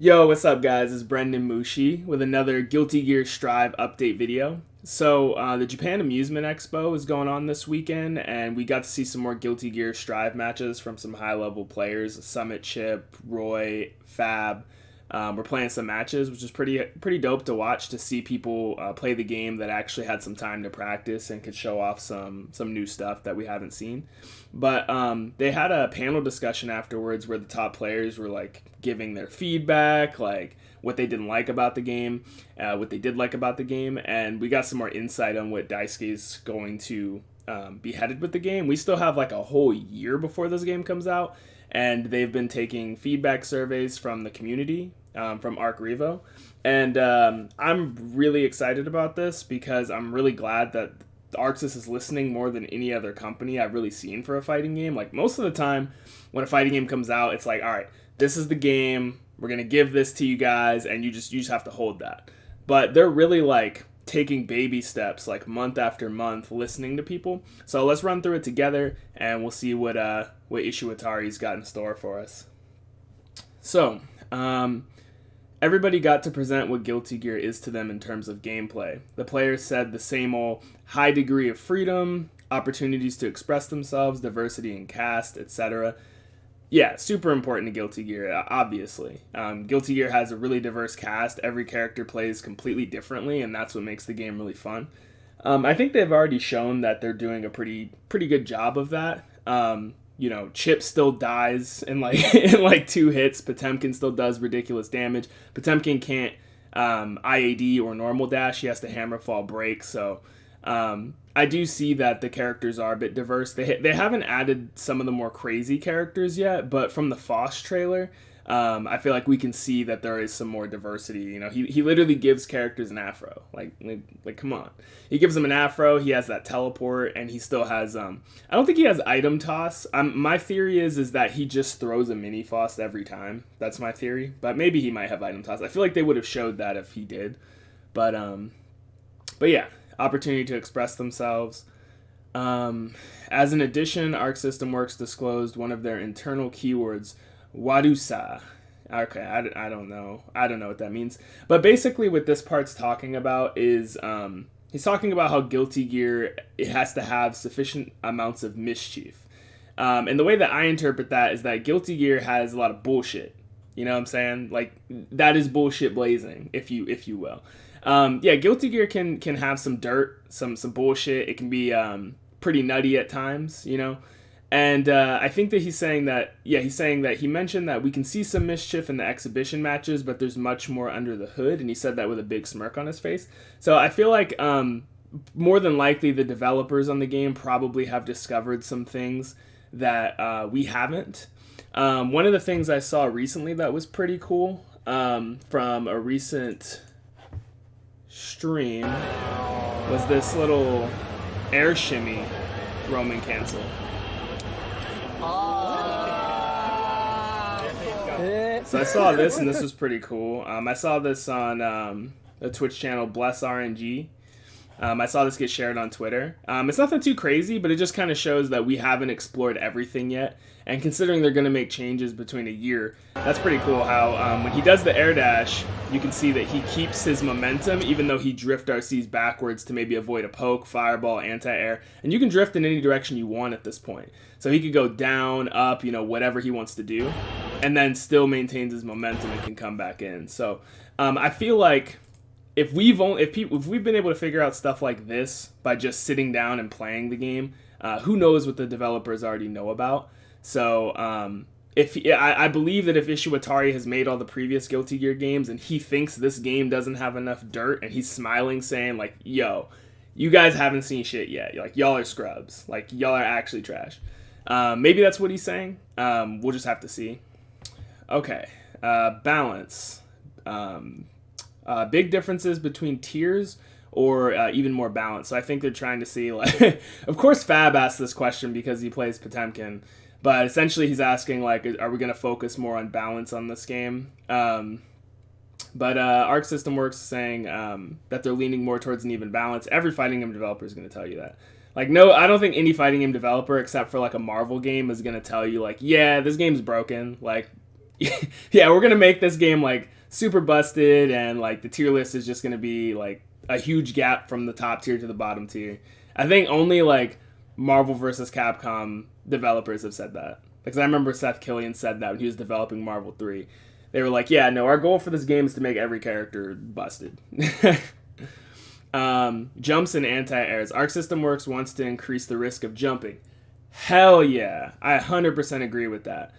Yo, what's up, guys? It's BrendanMushi with another Guilty Gear Strive update video. The Japan Amusement Expo is going on this weekend, and we got to see some more Guilty Gear Strive matches from some high-level players. Summit Chip, Roy, Fab. We're playing some matches, which is pretty dope to watch, to see people play the game that actually had some time to practice and could show off some new stuff that we haven't seen. But they had a panel discussion afterwards where the top players were like giving their feedback, like what they didn't like about the game, what they did like about the game, and we got some more insight on what Daisuke's going to be headed with the game. We still have like a whole year before this game comes out, and they've been taking feedback surveys from the community, from Arc Revo, and I'm really excited about this because I'm really glad that Arxis is listening more than any other company I've really seen for a fighting game. Like, most of the time when a fighting game comes out, it's like, all right, this is the game, we're gonna give this to you guys, and you just have to hold that. But they're really like taking baby steps, like month after month, listening to people. So let's run through it together, and we'll see what Ishiwatari's got in store for us. So, everybody got to present what Guilty Gear is to them in terms of gameplay. The players said the same old high degree of freedom, opportunities to express themselves, diversity in cast, etc. Yeah, super important to Guilty Gear, obviously. Guilty Gear has a really diverse cast. Every character plays completely differently, and that's what makes the game really fun. I think they've already shown that they're doing a pretty good job of that. Chip still dies in like in like 2 hits. Potemkin still does ridiculous damage. Potemkin can't IAD or normal dash. He has to hammer fall break. So I do see that the characters are a bit diverse. They haven't added some of the more crazy characters yet, but from the Foss trailer, I feel like we can see that there is some more diversity. You know, he literally gives characters an afro. Like come on. He gives them an afro, he has that teleport, and he still has I don't think he has item toss. My theory is that he just throws a mini Foss every time. That's my theory. But maybe he might have item toss. I feel like they would have showed that if he did. But yeah, opportunity to express themselves. As an addition, Arc System Works disclosed one of their internal keywords, Warusa. Okay, I don't know. I don't know what that means. But basically what this part's talking about is he's talking about how Guilty Gear, it has to have sufficient amounts of mischief. And the way that I interpret that is that Guilty Gear has a lot of bullshit. You know what I'm saying? Like, that is bullshit blazing, if you will. Yeah, Guilty Gear can have some dirt, some bullshit. It can be pretty nutty at times, you know? And I think that he's saying that he mentioned that we can see some mischief in the exhibition matches, but there's much more under the hood, and he said that with a big smirk on his face. So I feel like more than likely the developers on the game probably have discovered some things that we haven't. One of the things I saw recently that was pretty cool, from a recent stream, was this little air shimmy Roman cancel. So I saw this, and this was pretty cool. I saw this on the Twitch channel Bless RNG. I saw this get shared on Twitter. It's nothing too crazy, but it just kind of shows that we haven't explored everything yet. And considering they're going to make changes between a year, that's pretty cool how when he does the air dash, you can see that he keeps his momentum even though he drift RCs backwards to maybe avoid a poke, fireball, anti-air. And you can drift in any direction you want at this point. So he could go down, up, whatever he wants to do, and then still maintains his momentum and can come back in. So I feel like if we've been able to figure out stuff like this by just sitting down and playing the game, who knows what the developers already know about. So I believe that if Ishiwatari has made all the previous Guilty Gear games and he thinks this game doesn't have enough dirt, and he's smiling saying like, yo, you guys haven't seen shit yet, like, y'all are scrubs, like, y'all are actually trash. Maybe that's what he's saying. We'll just have to see. Okay, balance. Big differences between tiers or even more balance. So I think they're trying to see, like, of course Fab asked this question because he plays Potemkin, but essentially he's asking, like, are we going to focus more on balance on this game? But Arc System Works is saying that they're leaning more towards an even balance. Every fighting game developer is going to tell you that. Like, no, I don't think any fighting game developer, except for, like, a Marvel game, is going to tell you, like, yeah, this game's broken. Like, Yeah, we're gonna make this game like super busted, and like the tier list is just gonna be like a huge gap from the top tier to the bottom tier. I think only like Marvel vs. Capcom developers have said that. Because I remember Seth Killian said that when he was developing Marvel 3. They were like, yeah, no, our goal for this game is to make every character busted. Jumps and anti-airs. Arc System Works wants to increase the risk of jumping. Hell yeah. I 100% agree with that.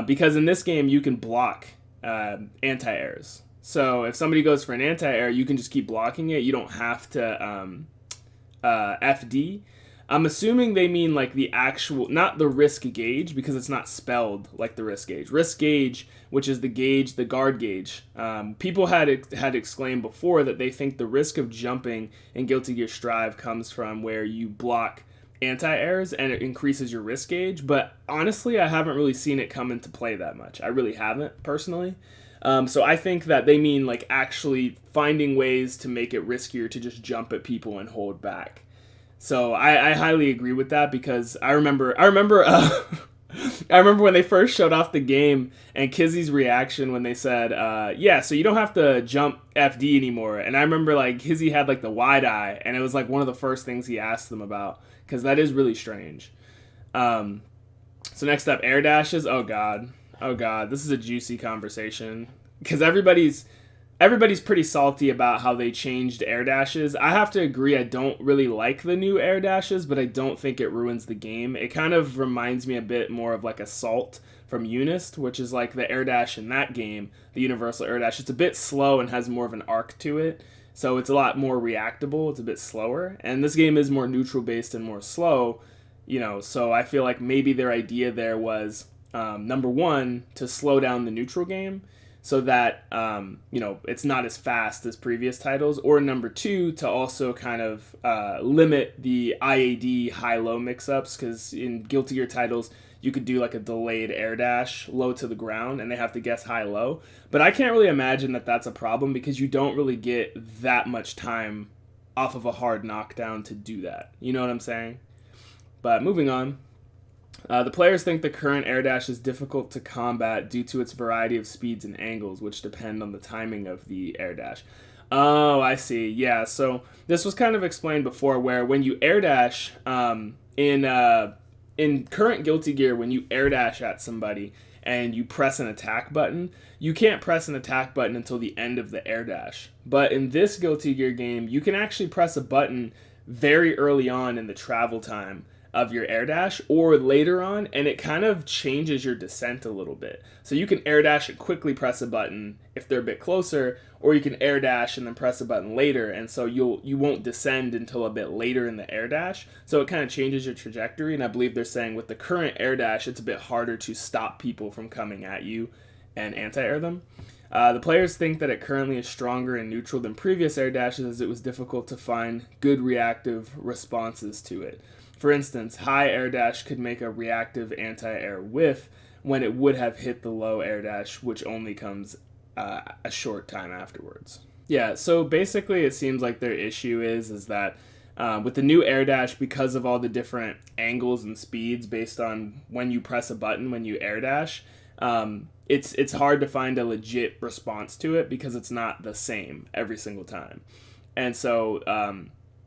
Because in this game, you can block anti-airs. So if somebody goes for an anti-air, you can just keep blocking it. You don't have to FD. I'm assuming they mean like the actual, not the risk gauge, because it's not spelled like the risk gauge. Risk gauge, which is the gauge, the guard gauge. People had exclaimed before that they think the risk of jumping in Guilty Gear Strive comes from where you block anti-airs and it increases your risk gauge. But honestly, I haven't really seen it come into play that much. I really haven't, personally. So I think that they mean like actually finding ways to make it riskier to just jump at people and hold back. So I highly agree with that, because I remember I remember when they first showed off the game and Kizzy's reaction when they said, yeah, so you don't have to jump FD anymore. And I remember like Kizzy had like the wide eye, and it was like one of the first things he asked them about, because that is really strange. So next up, air dashes. Oh god, this is a juicy conversation, because everybody's pretty salty about how they changed air dashes. I have to agree, I don't really like the new air dashes, but I don't think it ruins the game. It kind of reminds me a bit more of like Assault from Unist, which is like the air dash in that game, the universal air dash. It's a bit slow and has more of an arc to it, so it's a lot more reactable. It's a bit slower, and this game is more neutral based and more slow, so I feel like maybe their idea there was, number one, to slow down the neutral game, so that it's not as fast as previous titles, or number two, to also kind of limit the IAD high-low mix-ups, because in Guilty Gear titles you could do like a delayed air dash low to the ground and they have to guess high-low, but I can't really imagine that that's a problem, because you don't really get that much time off of a hard knockdown to do that, you know what I'm saying? But moving on. The players think the current air dash is difficult to combat due to its variety of speeds and angles, which depend on the timing of the air dash. Oh, I see. Yeah, so this was kind of explained before, where when you air dash, in current Guilty Gear, when you air dash at somebody and you press an attack button, you can't press an attack button until the end of the air dash. But in this Guilty Gear game, you can actually press a button very early on in the travel time of your air dash, or later on, and it kind of changes your descent a little bit. So you can air dash and quickly press a button if they're a bit closer, or you can air dash and then press a button later, and so you won't descend until a bit later in the air dash. So it kind of changes your trajectory, and I believe they're saying with the current air dash, it's a bit harder to stop people from coming at you and anti-air them. The players think that it currently is stronger in neutral than previous air dashes, as it was difficult to find good reactive responses to it. For instance, high air dash could make a reactive anti-air whiff when it would have hit the low air dash, which only comes a short time afterwards. Yeah, so basically it seems like their issue is that with the new air dash, because of all the different angles and speeds based on when you press a button when you air dash, it's hard to find a legit response to it, because it's not the same every single time. And so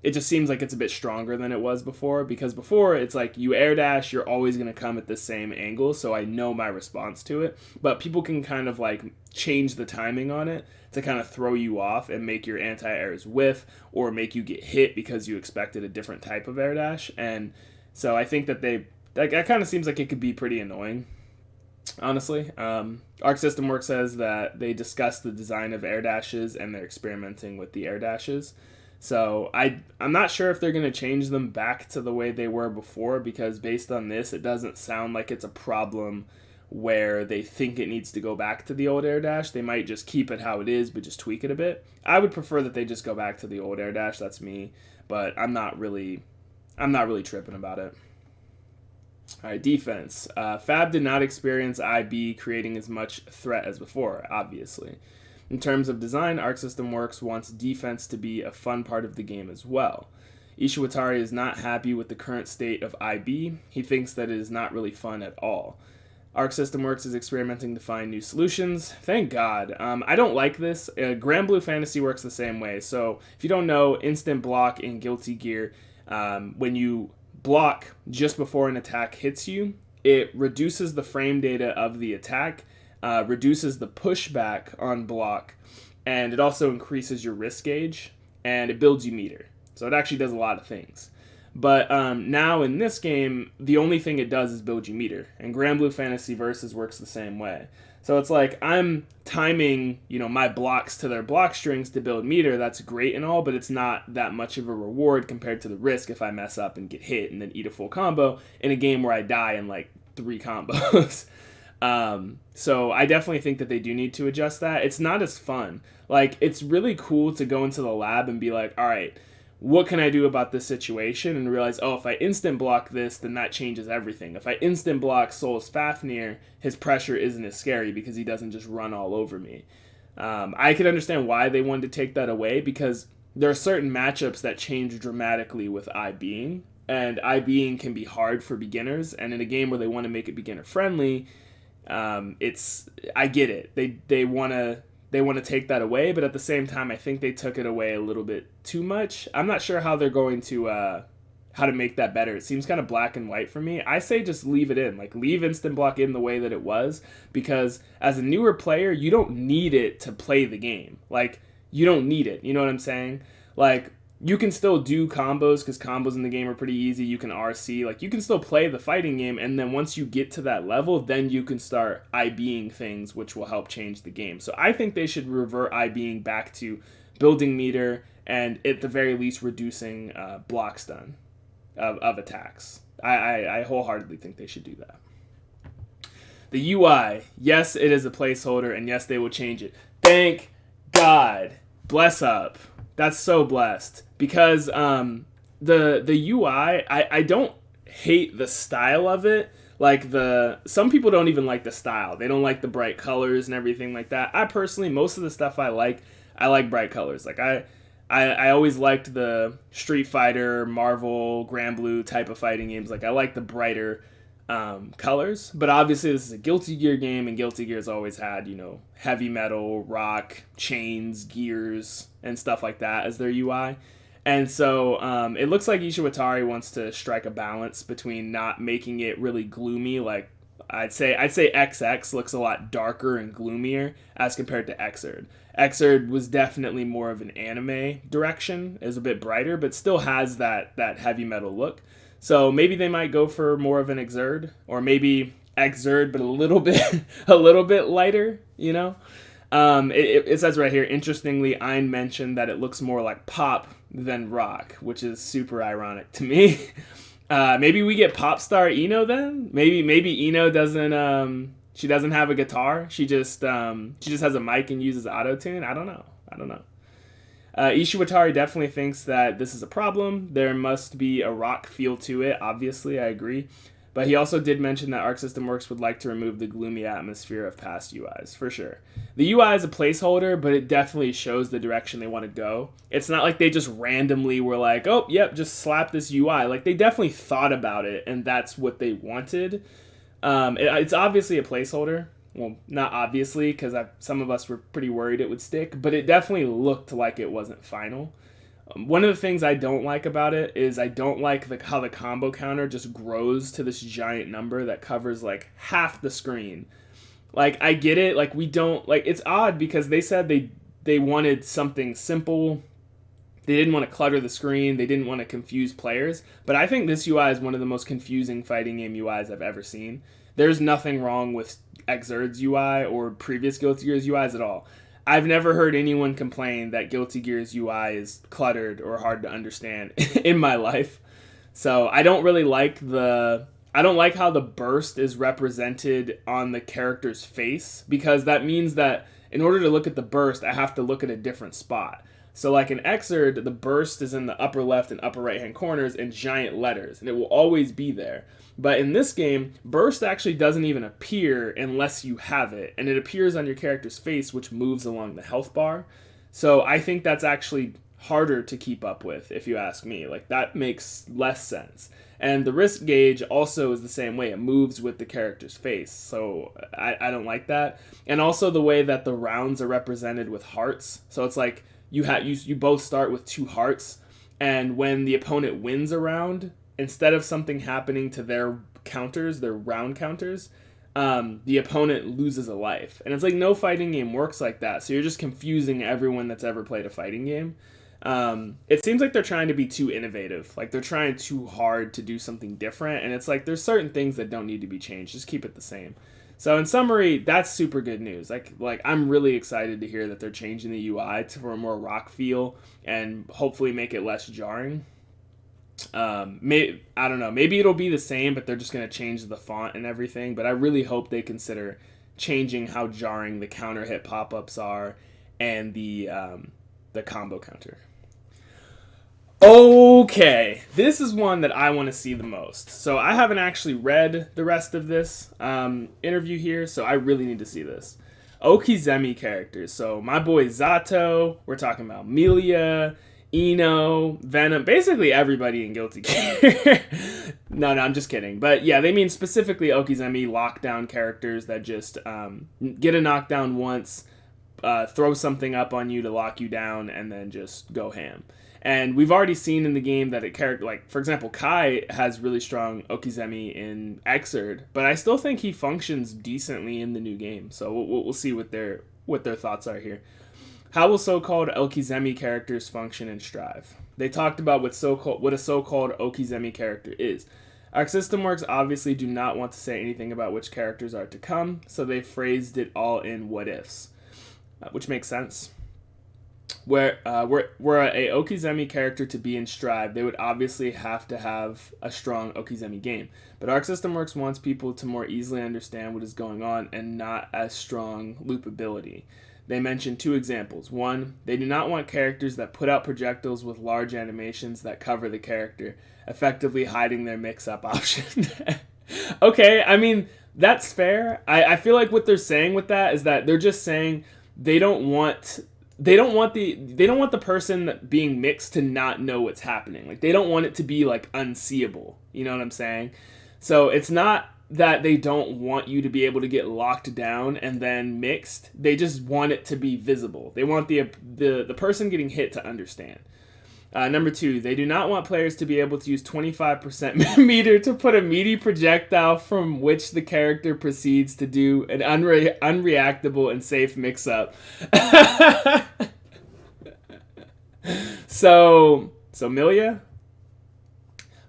it just seems like it's a bit stronger than it was before, because before it's like you air dash, you're always going to come at the same angle, so I know my response to it. But people can kind of like change the timing on it to kind of throw you off and make your anti-airs whiff, or make you get hit because you expected a different type of air dash. And so I think that that kind of seems like it could be pretty annoying, honestly. Arc System Works says that they discussed the design of air dashes and they're experimenting with the air dashes. So I'm not sure if they're going to change them back to the way they were before, because based on this, it doesn't sound like it's a problem where they think it needs to go back to the old air dash. They might just keep it how it is, but just tweak it a bit. I would prefer that they just go back to the old air dash. That's me, but I'm not really tripping about it. All right, defense. Fab did not experience IB creating as much threat as before, obviously. In terms of design, Arc System Works wants defense to be a fun part of the game as well. Ishiwatari is not happy with the current state of IB. He thinks that it is not really fun at all. Arc System Works is experimenting to find new solutions. Thank God. I don't like this. Grand Blue Fantasy works the same way. So if you don't know, instant block in Guilty Gear, when you block just before an attack hits you, it reduces the frame data of the attack, reduces the pushback on block, and it also increases your risk gauge, and it builds you meter. So it actually does a lot of things. But now in this game, the only thing it does is build you meter. And Grand Blue Fantasy Versus works the same way. So it's like I'm timing, my blocks to their block strings to build meter. That's great and all, but it's not that much of a reward compared to the risk if I mess up and get hit and then eat a full combo in a game where I die in like 3 combos. So I definitely think that they do need to adjust that. It's not as fun. Like, it's really cool to go into the lab and be like, all right, what can I do about this situation? And realize, if I instant block this, then that changes everything. If I instant block Sol's Fafnir, his pressure isn't as scary because he doesn't just run all over me. I can understand why they wanted to take that away, because there are certain matchups that change dramatically with IBing, and IBing can be hard for beginners, and in a game where they want to make it beginner friendly, I get it. They want to take that away, but at the same time, I think they took it away a little bit too much. I'm not sure how they're going to how to make that better. It seems kind of black and white for me. I say just leave it in. Like, leave instant block in the way that it was, because as a newer player, you don't need it to play the game. Like, you don't need it. You know what I'm saying? Like, you can still do combos, because combos in the game are pretty easy. You can RC. Like, you can still play the fighting game, and then once you get to that level, then you can start IBing things, which will help change the game. So I think they should revert IBing back to building meter and, at the very least, reducing block stun of attacks. I wholeheartedly think they should do that. The UI, yes, it is a placeholder, and yes, they will change it. Thank God. Bless up. That's so blessed, because the UI, I don't hate the style of it. Like, some people don't even like the style. They don't like the bright colors and everything like that. I personally, most of the stuff I like bright colors. Like, I always liked the Street Fighter, Marvel, Grand Blue type of fighting games. Like, I like the brighter colors, but obviously this is a Guilty Gear game, and Guilty Gear's always had, heavy metal, rock, chains, gears, and stuff like that as their UI. And so it looks like Ishiwatari wants to strike a balance between not making it really gloomy. Like, I'd say XX looks a lot darker and gloomier as compared to Xrd. Xrd was definitely more of an anime direction, is a bit brighter, but still has that heavy metal look. So maybe they might go for more of an Xrd, or maybe Xrd, but a little bit lighter, It says right here, interestingly, Ein mentioned that it looks more like pop than rock, which is super ironic to me. Maybe we get pop star Ino then? Maybe Ino doesn't, she doesn't have a guitar. She just has a mic and uses auto-tune. I don't know. Ishiwatari definitely thinks that this is a problem. There must be a rock feel to it. Obviously, I agree. But he also did mention that Arc System Works would like to remove the gloomy atmosphere of past UIs, for sure. The UI is a placeholder, but it definitely shows the direction they want to go. It's not like they just randomly were like, oh, yep, just slap this UI. Like, they definitely thought about it, and that's what they wanted. It's obviously a placeholder. Well, not obviously, because some of us were pretty worried it would stick, but it definitely looked like it wasn't final. One of the things I don't like about it is I don't like how the combo counter just grows to this giant number that covers like half the screen. Like, I get it. Like, we don't, like, it's odd because they said they wanted something simple. They didn't want to clutter the screen. They didn't want to confuse players. But I think this UI is one of the most confusing fighting game UIs I've ever seen. There's nothing wrong with Xrd's UI or previous Guilty Gear's UIs at all. I've never heard anyone complain that Guilty Gear's UI is cluttered or hard to understand in my life. So I don't really like how the burst is represented on the character's face, because that means that in order to look at the burst, I have to look at a different spot. So like in Xrd, the burst is in the upper left and upper right hand corners in giant letters, and it will always be there. But in this game, burst actually doesn't even appear unless you have it, and it appears on your character's face, which moves along the health bar. So I think that's actually harder to keep up with, if you ask me. Like, that makes less sense. And the risk gauge also is the same way. It moves with the character's face. So I don't like that. And also the way that the rounds are represented with hearts. So it's like you both start with 2 hearts. And when the opponent wins a round, instead of something happening to their counters, their round counters, the opponent loses a life. And it's like no fighting game works like that. So you're just confusing everyone that's ever played a fighting game. It seems like they're trying to be too innovative. Like, they're trying too hard to do something different. And it's like, there's certain things that don't need to be changed. Just keep it the same. So in summary, that's super good news. Like I'm really excited to hear that they're changing the UI for a more rock feel and hopefully make it less jarring. I don't know. Maybe it'll be the same, but they're just going to change the font and everything. But I really hope they consider changing how jarring the counter hit pop-ups are and the combo counter. Okay, this is one that I want to see the most. So I haven't actually read the rest of this interview here, so I really need to see this. Okies characters. So my boy Zato, we're talking about Melia, Eno, Venom, basically everybody in Guilty Gear. No, I'm just kidding. But yeah, they mean specifically Okies lockdown characters that just get a knockdown once, throw something up on you to lock you down, and then just go ham. And we've already seen in the game that a character, like, for example, Kai has really strong Okizeme in Xrd, but I still think he functions decently in the new game. So we'll see what their thoughts are here. How will so-called Okizeme characters function in Strive? They talked about what a so-called Okizeme character is. Arc System Works obviously do not want to say anything about which characters are to come, so they phrased it all in what-ifs, which makes sense. Were a Okizeme character to be in Strive, they would obviously have to have a strong Okizeme game. But Arc System Works wants people to more easily understand what is going on and not as strong loopability. They mentioned 2 examples. 1, they do not want characters that put out projectiles with large animations that cover the character, effectively hiding their mix-up option. Okay, I mean, that's fair. I feel like what they're saying with that is that they're just saying they don't want the person being mixed to not know what's happening. Like, they don't want it to be like unseeable. You know what I'm saying? So it's not that they don't want you to be able to get locked down and then mixed. They just want it to be visible. They want the person getting hit to understand. Number 2, they do not want players to be able to use 25% meter to put a meaty projectile from which the character proceeds to do an unreactable and safe mix-up. So Milia?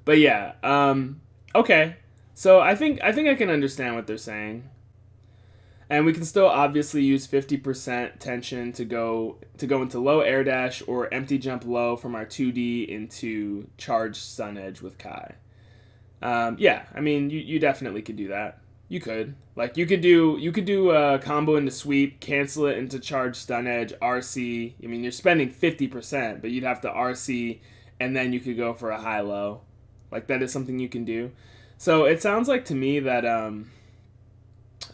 But yeah, okay. So I think I can understand what they're saying. And we can still obviously use 50% tension to go into low air dash or empty jump low from our 2D into charged stun edge with Kai. Yeah, I mean you definitely could do that. You could. Like, you could do a combo into sweep, cancel it into charged stun edge, RC. I mean, you're spending 50%, but you'd have to RC and then you could go for a high low. Like, that is something you can do. So it sounds like to me that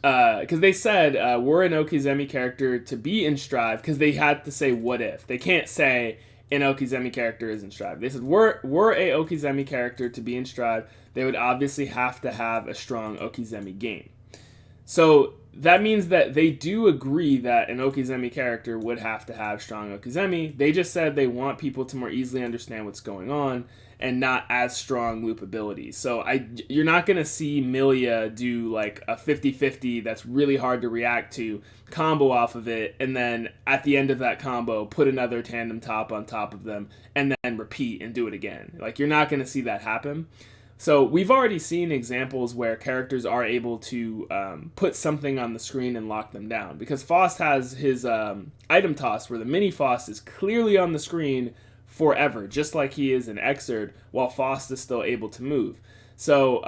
because they said we're an Okizeme character to be in Strive, because they had to say what if. They can't say an Okizeme character is in Strive. They said we're a Okizeme character to be in Strive. They would obviously have to have a strong Okizeme game. So that means that they do agree that an Okizeme character would have to have strong Okizeme. They just said they want people to more easily understand what's going on and not as strong loopability. So you're not going to see Milia do like a 50-50 that's really hard to react to, combo off of it, and then at the end of that combo, put another tandem top on top of them, and then repeat and do it again. Like, you're not going to see that happen. So we've already seen examples where characters are able to put something on the screen and lock them down. Because Faust has his item toss where the mini Faust is clearly on the screen forever, just like he is in Xrd, while Faust is still able to move. So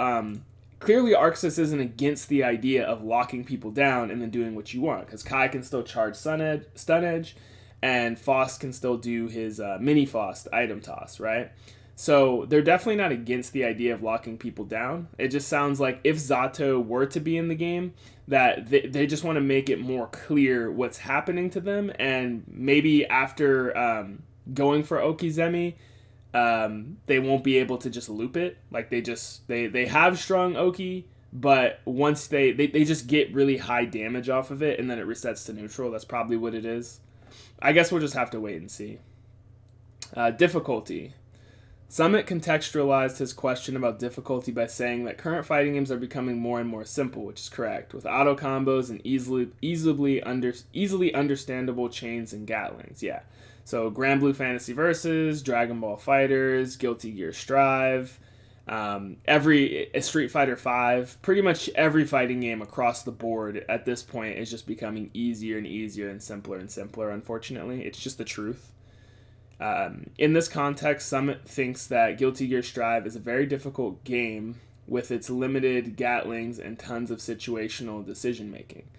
clearly Arxis isn't against the idea of locking people down and then doing what you want, because Kai can still charge stun edge, and Faust can still do his mini Faust item toss, right? So they're definitely not against the idea of locking people down. It just sounds like if Zato were to be in the game, that they just want to make it more clear what's happening to them, and maybe after going for Okizemi, they won't be able to just loop it. Like they have strong Oki, but once they just get really high damage off of it, and then it resets to neutral. That's probably what it is. I guess we'll just have to wait and see. Difficulty. Summit contextualized his question about difficulty by saying that current fighting games are becoming more and more simple, which is correct, with auto combos and easily understandable chains and gatlings. Yeah. So Grand Blue Fantasy Versus, Dragon Ball Fighters, Guilty Gear Strive, every Street Fighter V, pretty much every fighting game across the board at this point is just becoming easier and easier and simpler, unfortunately. It's just the truth. In this context, Summit thinks that Guilty Gear Strive is a very difficult game with its limited gatlings and tons of situational decision making.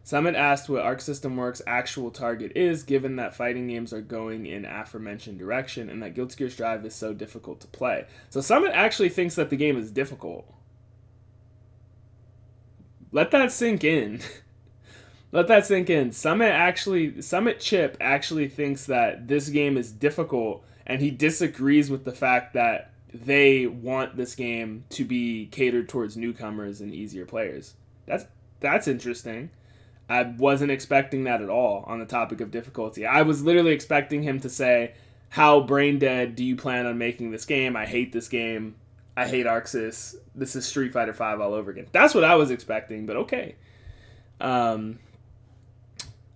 Summit asked what Arc System Works' actual target is, given that fighting games are going in aforementioned direction and that Guilty Gear Strive is so difficult to play. So Summit actually thinks that the game is difficult. Let that sink in. Let that sink in. Summit Chip actually thinks that this game is difficult, and he disagrees with the fact that they want this game to be catered towards newcomers and easier players. That's interesting. I wasn't expecting that at all on the topic of difficulty. I was literally expecting him to say, how brain dead do you plan on making this game? I hate this game. I hate Arxis. This is Street Fighter V all over again. That's what I was expecting, but okay.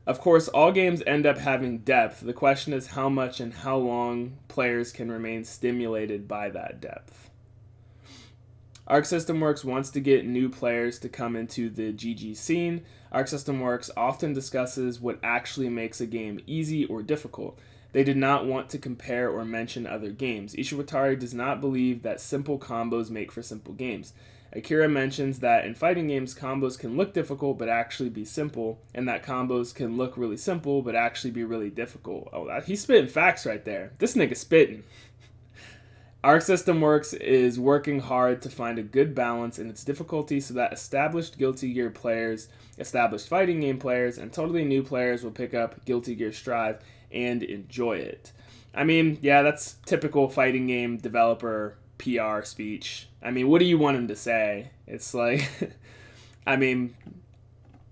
Of course, all games end up having depth. The question is how much and how long players can remain stimulated by that depth. Arc System Works wants to get new players to come into the GG scene. Arc System Works often discusses what actually makes a game easy or difficult. They did not want to compare or mention other games. Ishiwatari does not believe that simple combos make for simple games. Akira mentions that in fighting games, combos can look difficult but actually be simple, and that combos can look really simple but actually be really difficult. Oh, he's spitting facts right there. This nigga spitting. Arc System Works is working hard to find a good balance in its difficulty so that established Guilty Gear players, established fighting game players, and totally new players will pick up Guilty Gear Strive and enjoy it. I mean, yeah, that's typical fighting game developer PR speech. I mean, what do you want him to say? It's like, I mean,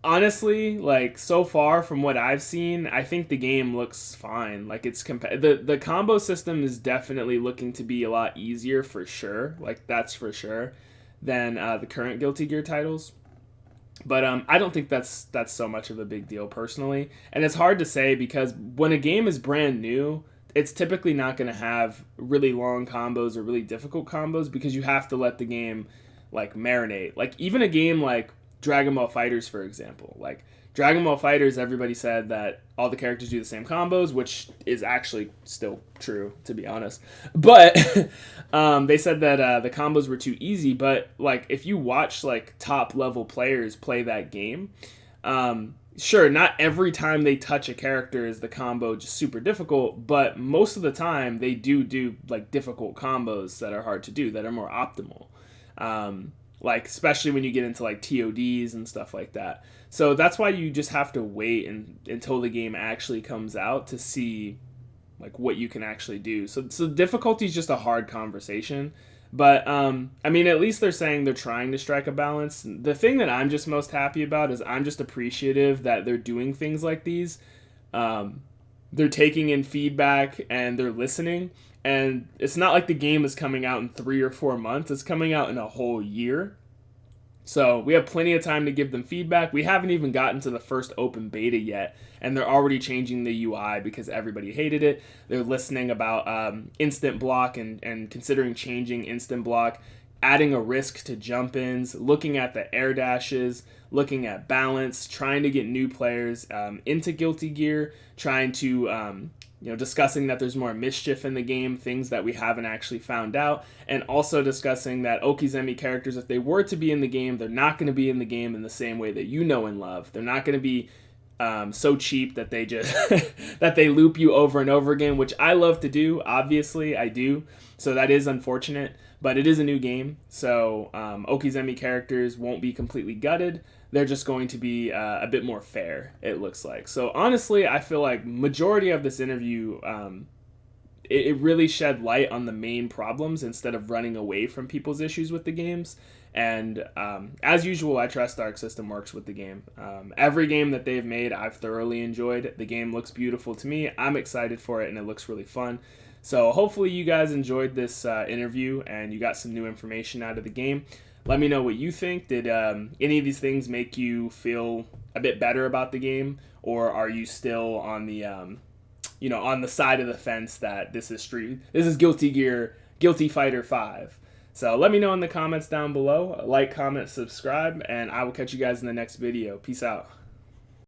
honestly, like, so far from what I've seen, I think the game looks fine. Like, it's the combo system is definitely looking to be a lot easier for sure. Like, that's for sure, than the current Guilty Gear titles. But I don't think that's so much of a big deal personally. And it's hard to say because when a game is brand new, it's typically not going to have really long combos or really difficult combos because you have to let the game like marinate. Like even a game like Dragon Ball Fighters, for example. Like Dragon Ball Fighters, everybody said that all the characters do the same combos, which is actually still true, to be honest. But they said that the combos were too easy. But like if you watch like top level players play that game, sure, not every time they touch a character is the combo just super difficult, but most of the time they do like difficult combos that are hard to do, that are more optimal. Like especially when you get into like TODs and stuff like that. So that's why you just have to wait until the game actually comes out to see like what you can actually do. So difficulty is just a hard conversation. But, I mean, at least they're saying they're trying to strike a balance. The thing that I'm just most happy about is I'm just appreciative that they're doing things like these. They're taking in feedback and they're listening. And it's not like the game is coming out in 3 or 4 months. It's coming out in a whole year. So we have plenty of time to give them feedback. We haven't even gotten to the first open beta yet, and they're already changing the UI because everybody hated it. They're listening about instant block and considering changing instant block, adding a risk to jump-ins, looking at the air dashes, looking at balance, trying to get new players into Guilty Gear, trying to discussing that there's more mischief in the game, things that we haven't actually found out, and also discussing that Okizemi characters, if they were to be in the game, they're not going to be in the game in the same way that you know and love. They're not going to be so cheap that they just that they loop you over and over again, which I love to do. Obviously, I do. So that is unfortunate, but it is a new game, so Okizemi characters won't be completely gutted. They're just going to be a bit more fair, it looks like. So honestly, I feel like majority of this interview it really shed light on the main problems instead of running away from people's issues with the games. And as usual, I trust Arc System works with the game. Every game that they've made, I've thoroughly enjoyed. The game looks beautiful to me. I'm excited for it, and it looks really fun. So hopefully you guys enjoyed this interview and you got some new information out of the game. Let me know what you think. Did any of these things make you feel a bit better about the game, or are you still on the on the side of the fence that this is Guilty Gear, Guilty Fighter 5? So let me know in the comments down below. Like, comment, subscribe, and I will catch you guys in the next video. Peace out.